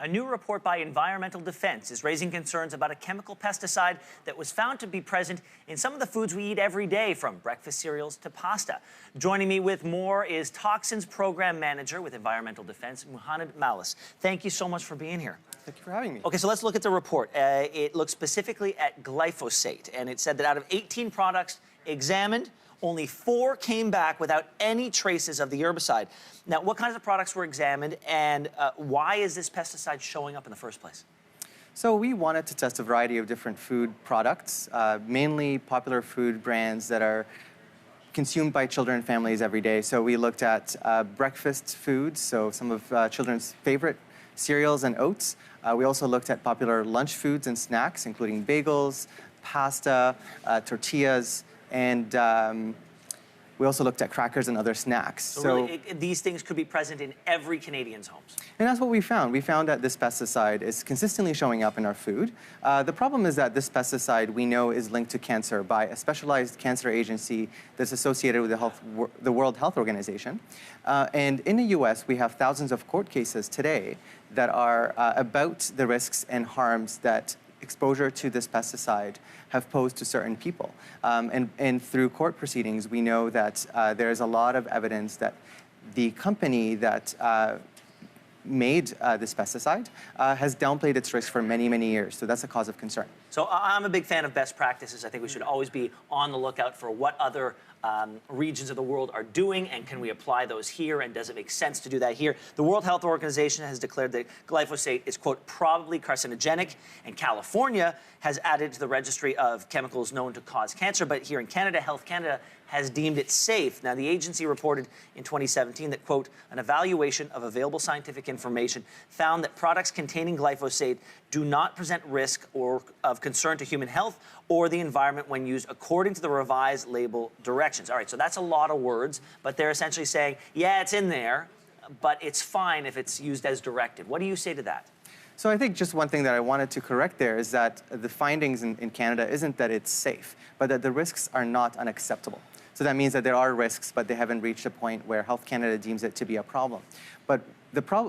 A new report by Environmental Defense is raising concerns about a chemical pesticide that was found to be present in some of the foods we eat every day, from breakfast cereals to pasta. Joining me with more is Toxins Program Manager with Environmental Defense, Melissa. Thank you so much for being here. Thank you for having me. Okay, so let's look at the report. It looks specifically at glyphosate, and it said that out of 18 products examined, only 4 came back without any traces of the herbicide. Now, what kinds of products were examined, and why is this pesticide showing up in the first place? So we wanted to test a variety of different food products, mainly popular food brands that are consumed by children and families every day. So we looked at breakfast foods, so some of children's favorite cereals and oats. We also looked at popular lunch foods and snacks, including bagels, pasta, tortillas, and we also looked at crackers and other snacks. So really, these things could be present in every Canadian's homes. And that's what we found. We found that this pesticide is consistently showing up in our food. The problem is that this pesticide we know is linked to cancer by a specialized cancer agency that's associated with the World Health Organization. And in the US, we have thousands of court cases today that are about the risks and harms that exposure to this pesticide have posed to certain people. And through court proceedings, we know that there's a lot of evidence that the company that made this pesticide has downplayed its risk for many, many years. So that's a cause of concern. So I'm a big fan of best practices. I think we should always be on the lookout for what other regions of the world are doing, and can we apply those here, and does it make sense to do that here? The World Health Organization has declared that glyphosate is, quote, probably carcinogenic, and California has added to the registry of chemicals known to cause cancer, but here in Canada, Health Canada has deemed it safe. Now, the agency reported in 2017 that, quote, an evaluation of available scientific information found that products containing glyphosate do not present risk or of concern to human health or the environment when used according to the revised label directions. All right, so that's a lot of words, but they're essentially saying, yeah, it's in there, but it's fine if it's used as directed. What do you say to that? So I think just one thing that I wanted to correct there is that the findings in Canada isn't that it's safe, but that the risks are not unacceptable. So that means that there are risks, but they haven't reached a point where Health Canada deems it to be a problem. But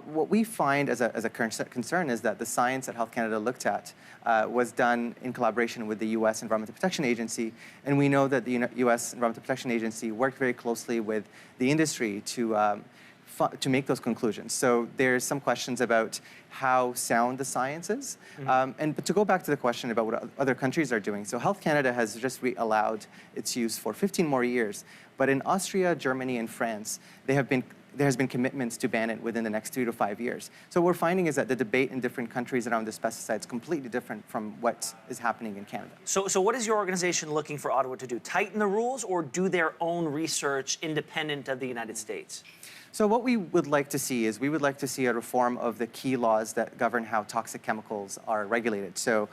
what we find as a concern is that the science that Health Canada looked at was done in collaboration with the U.S. Environmental Protection Agency, and we know that the U.S. Environmental Protection Agency worked very closely with the industry to make those conclusions. So there's some questions about how sound the science is. But to go back to the question about what other countries are doing, so Health Canada has just allowed its use for 15 more years. But in Austria, Germany, and France, there has been commitments to ban it within the next 3 to 5 years. So what we're finding is that the debate in different countries around this pesticide is completely different from what is happening in Canada. So what is your organization looking for Ottawa to do? Tighten the rules or do their own research independent of the United States? So what we would like to see is we would like to see a reform of the key laws that govern how toxic chemicals are regulated. So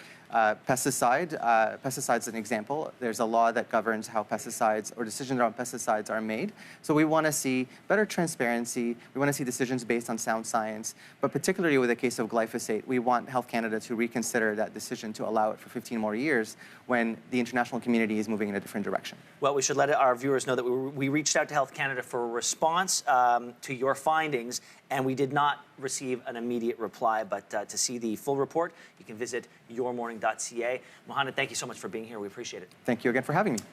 pesticides is an example. There's a law that governs how pesticides or decisions around pesticides are made. So we want to see better transparency. We want to see decisions based on sound science. But particularly with the case of glyphosate, we want Health Canada to reconsider that decision to allow it for 15 more years when the international community is moving in a different direction. Well, we should let our viewers know that we reached out to Health Canada for a response to your findings, and we did not receive an immediate reply. But to see the full report, you can visit yourmorning.ca. Mohamed, thank you so much for being here. We appreciate it. Thank you again for having me.